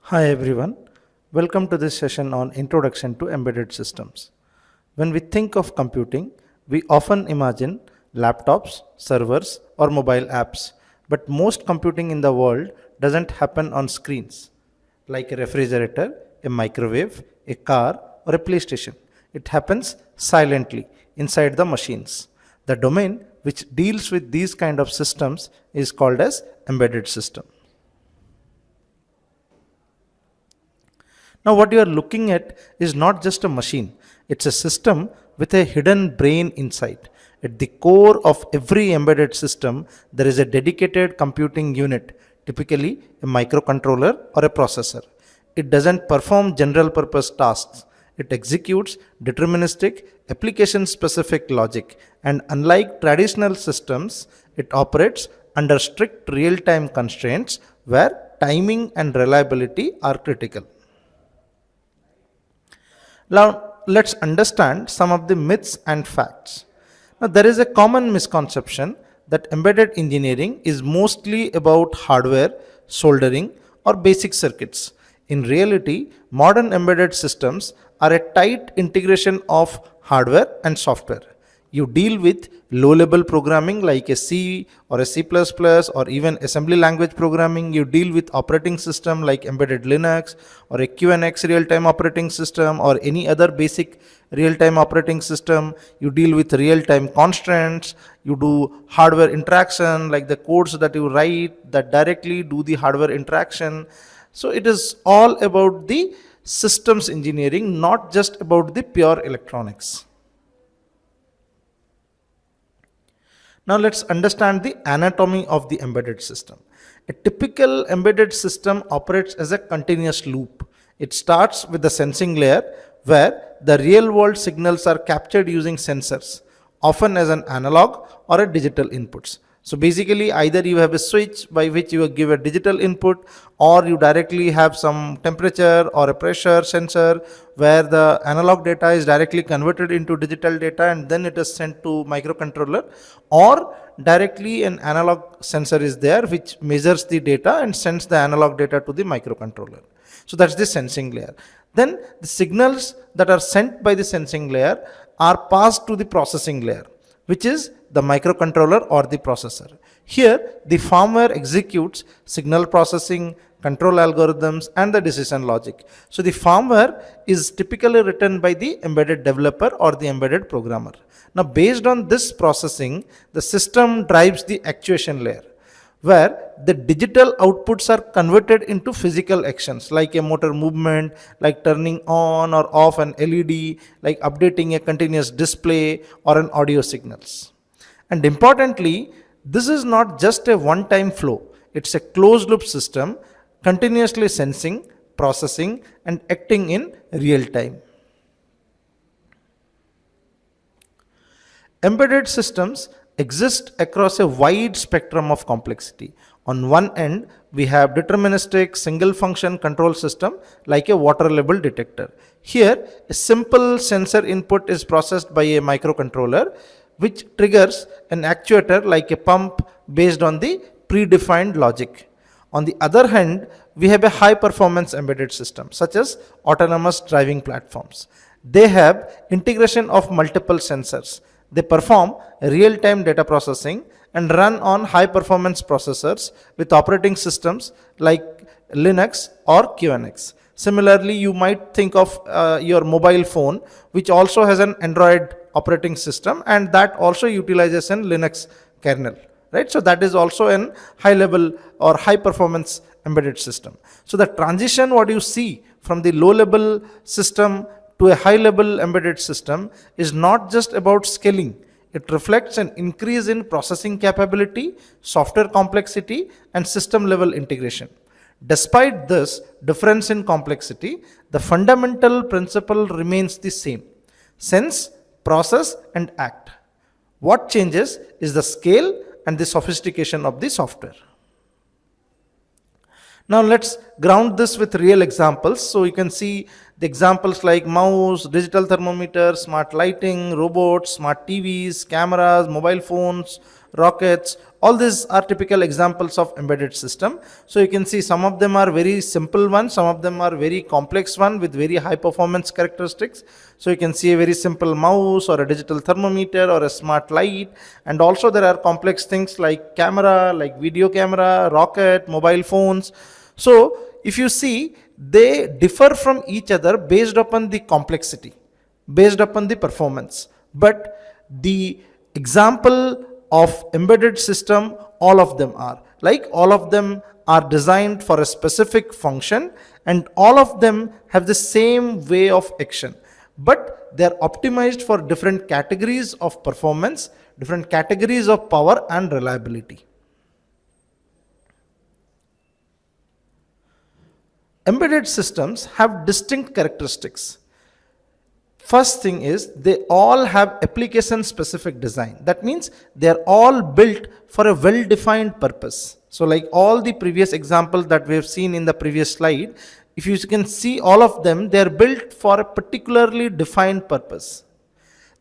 Hi everyone, welcome to this session on Introduction to Embedded Systems. When we think of computing, we often imagine laptops, servers, or mobile apps, but most computing in the world doesn't happen on screens, like a refrigerator, a microwave, a car, or a PlayStation. It happens silently inside the machines. The domain which deals with these kind of systems is called as embedded system. Now, what you are looking at is not just a machine, it's a system with a hidden brain inside. At the core of every embedded system, there is a dedicated computing unit, typically a microcontroller or a processor. It doesn't perform general purpose tasks, it executes deterministic, application specific logic, and unlike traditional systems, it operates under strict real time constraints where timing and reliability are critical. Now, let's understand some of the myths and facts. Now, there is a common misconception that embedded engineering is mostly about hardware, soldering, or basic circuits. In reality, modern embedded systems are a tight integration of hardware and software. You deal with low level programming like a C or a C++ or even assembly language programming. You deal with operating system like embedded Linux or a QNX real time operating system or any other basic real time operating system. You deal with real time constraints. You do hardware interaction like the codes that you write that directly do the hardware interaction. So it is all about the systems engineering, not just about the pure electronics. Now let's understand the anatomy of the embedded system. A typical embedded system operates as a continuous loop. It starts with the sensing layer where the real world signals are captured using sensors, often as an analog or a digital inputs. So basically either you have a switch by which you give a digital input, or you directly have some temperature or a pressure sensor where the analog data is directly converted into digital data and then it is sent to microcontroller, or directly an analog sensor is there which measures the data and sends the analog data to the microcontroller. So that's the sensing layer. Then the signals that are sent by the sensing layer are passed to the processing layer, which is the microcontroller or the processor. Here, the firmware executes signal processing, control algorithms, and the decision logic. So, the firmware is typically written by the embedded developer or the embedded programmer. Now, based on this processing, the system drives the actuation layer, where the digital outputs are converted into physical actions like a motor movement, like turning on or off an LED, like updating a continuous display or an audio signals. And importantly, this is not just a one-time flow. It's a closed loop system continuously sensing, processing, and acting in real time. Embedded systems exist across a wide spectrum of complexity. On one end, we have deterministic single function control system like a water level detector. Here, a simple sensor input is processed by a microcontroller which triggers an actuator like a pump based on the predefined logic. On the other hand, we have a high performance embedded system such as autonomous driving platforms. They have integration of multiple sensors. They perform real-time data processing and run on high-performance processors with operating systems like Linux or QNX. Similarly, you might think of your mobile phone, which also has an Android operating system, and that also utilizes an Linux kernel, right? So that is also an high-level or high-performance embedded system. So the transition, what you see from the low-level system to a high-level embedded system is not just about scaling. It reflects an increase in processing capability, software complexity, and system-level integration. Despite this difference in complexity, the fundamental principle remains the same: sense, process, and act. What changes is the scale and the sophistication of the software. Now let's ground this with real examples. So you can see The examples like mouse, digital thermometer, smart lighting, robots, smart TVs, cameras, mobile phones, rockets, all these are typical examples of embedded system. So you can see some of them are very simple ones, some of them are very complex one with very high performance characteristics. So you can see a very simple mouse or a digital thermometer or a smart light, and also there are complex things like camera, like video camera, rocket, mobile phones. So if you see, they differ from each other based upon the complexity, based upon the performance, but the example of embedded system, all of them are like, all of them are designed for a specific function, and all of them have the same way of action, but they are optimized for different categories of performance, different categories of power and reliability. Embedded systems have distinct characteristics. First thing is, they all have application specific design. That means they are all built for a well defined purpose. So like all the previous examples that we have seen in the previous slide, if you can see all of them, they are built for a particularly defined purpose.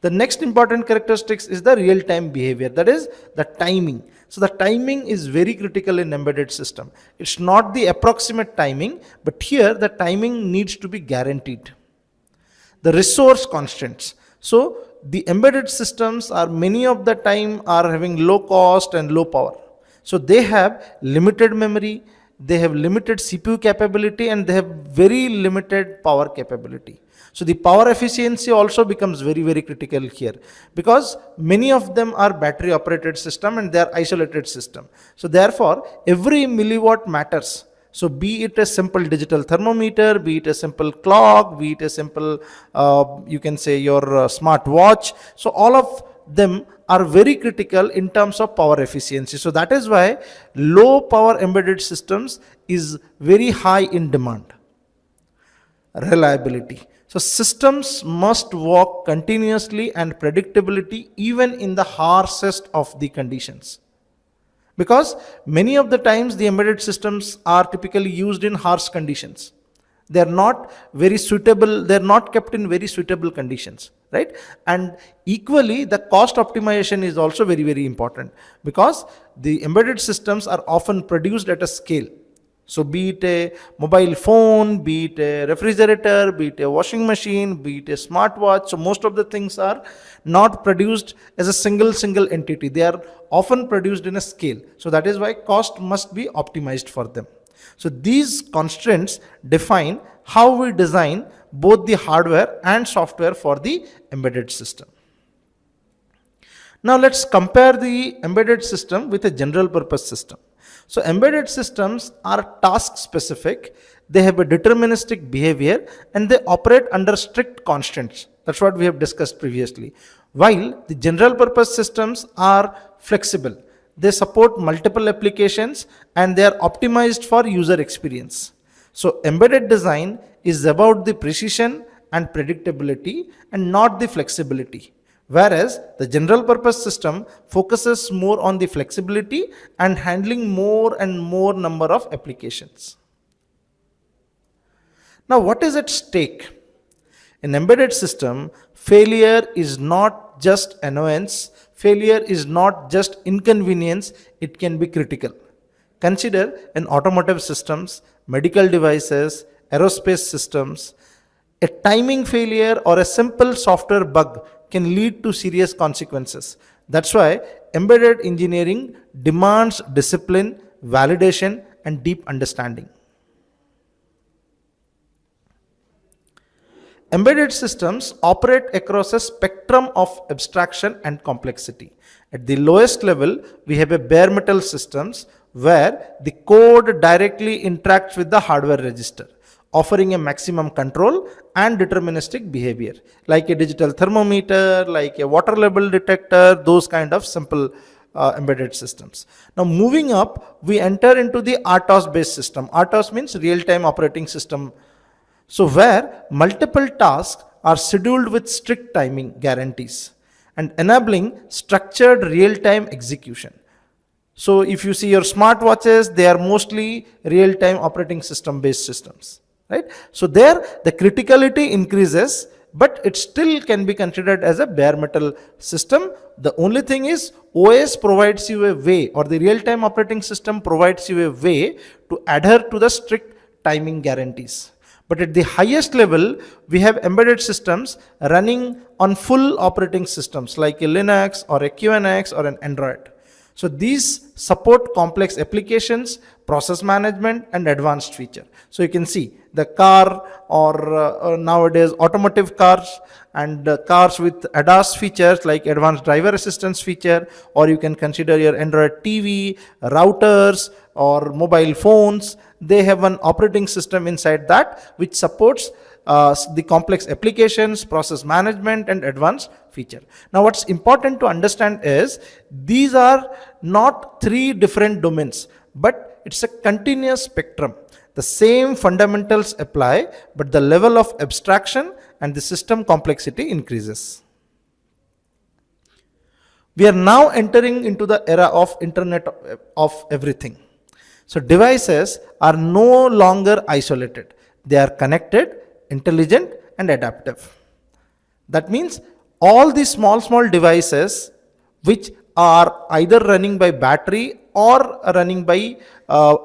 The next important characteristics is the real time behavior, that is the timing. So the timing is very critical in embedded system. It's not the approximate timing, but here the timing needs to be guaranteed. The resource constraints. So the embedded systems are many of the time are having low cost and low power. So they have limited memory, they have limited CPU capability, and they have very limited power capability. So the power efficiency also becomes very, very critical here, because many of them are battery operated system and they are isolated system. So therefore every milliwatt matters. So be it a simple digital thermometer, be it a simple clock, be it a simple, you can say your smart watch. So all of them are very critical in terms of power efficiency. So that is why low power embedded systems is very high in demand. Reliability. So systems must work continuously and predictability even in the harshest of the conditions. Because many of the times the embedded systems are typically used in harsh conditions. They are not very suitable, they are not kept in very suitable conditions, right? And equally the cost optimization is also very, very important, because the embedded systems are often produced at a scale. So be it a mobile phone, be it a refrigerator, be it a washing machine, be it a smartwatch. So most of the things are not produced as a single entity. They are often produced in a scale. So that is why cost must be optimized for them. So these constraints define how we design both the hardware and software for the embedded system. Now let's compare the embedded system with a general purpose system. So embedded systems are task specific, they have a deterministic behavior, and they operate under strict constraints. That's what we have discussed previously. While the general purpose systems are flexible, they support multiple applications and they are optimized for user experience. So embedded design is about the precision and predictability and not the flexibility. Whereas the general purpose system focuses more on the flexibility and handling more and more number of applications. Now what is at stake? In embedded system, failure is not just annoyance, failure is not just inconvenience, it can be critical. Consider in automotive systems, medical devices, aerospace systems, a timing failure or a simple software bug can lead to serious consequences. That's why embedded engineering demands discipline, validation, and deep understanding. Embedded systems operate across a spectrum of abstraction and complexity. At the lowest level, we have a bare metal systems where the code directly interacts with the hardware register, offering a maximum control and deterministic behavior, like a digital thermometer, like a water level detector, those kind of simple embedded systems. Now moving up, we enter into the RTOS based system. RTOS means real-time operating system. So where multiple tasks are scheduled with strict timing guarantees and enabling structured real-time execution. So if you see your smartwatches, they are mostly real-time operating system based systems. right? So there the criticality increases, but it still can be considered as a bare metal system. The only thing is OS provides you a way, or the real-time operating system provides you a way to adhere to the strict timing guarantees. But at the highest level, we have embedded systems running on full operating systems like a Linux or a QNX or an Android. So these support complex applications, process management, and advanced feature. So you can see the car, or nowadays automotive cars, and cars with ADAS features like advanced driver assistance feature, or you can consider your Android TV, routers, or mobile phones. They have an operating system inside that which supports the complex applications, process management, and advanced feature. Now what's important to understand is these are not three different domains, but it's a continuous spectrum. The same fundamentals apply, but the level of abstraction and the system complexity increases. We are now entering into the era of Internet of Everything. So devices are no longer isolated. They are connected, intelligent, and adaptive. That means all these small devices which are either running by battery or running by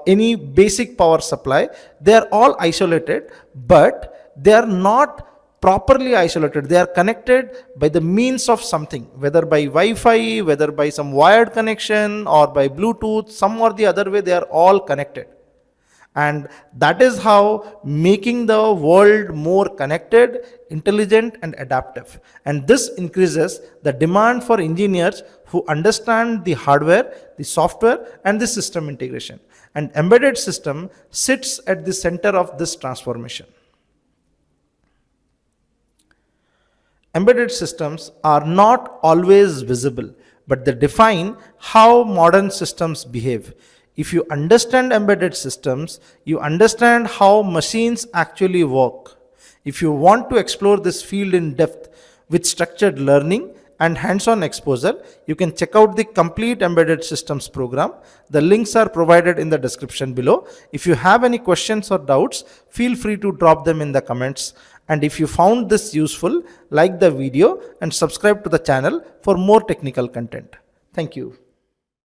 any basic power supply, they are all isolated, but they are not properly isolated. They are connected by the means of something, whether by Wi-Fi, whether by some wired connection, or by Bluetooth, some or the other way, they are all connected. And that is how making the world more connected, intelligent, and adaptive. And this increases the demand for engineers who understand the hardware, the software, and the system integration. And embedded system sits at the center of this transformation. Embedded systems are not always visible, but they define how modern systems behave. If you understand embedded systems, you understand how machines actually work. If you want to explore this field in depth with structured learning and hands-on exposure, you can check out the complete embedded systems program. The links are provided in the description below. If you have any questions or doubts, feel free to drop them in the comments. And if you found this useful, like the video and subscribe to the channel for more technical content. Thank you.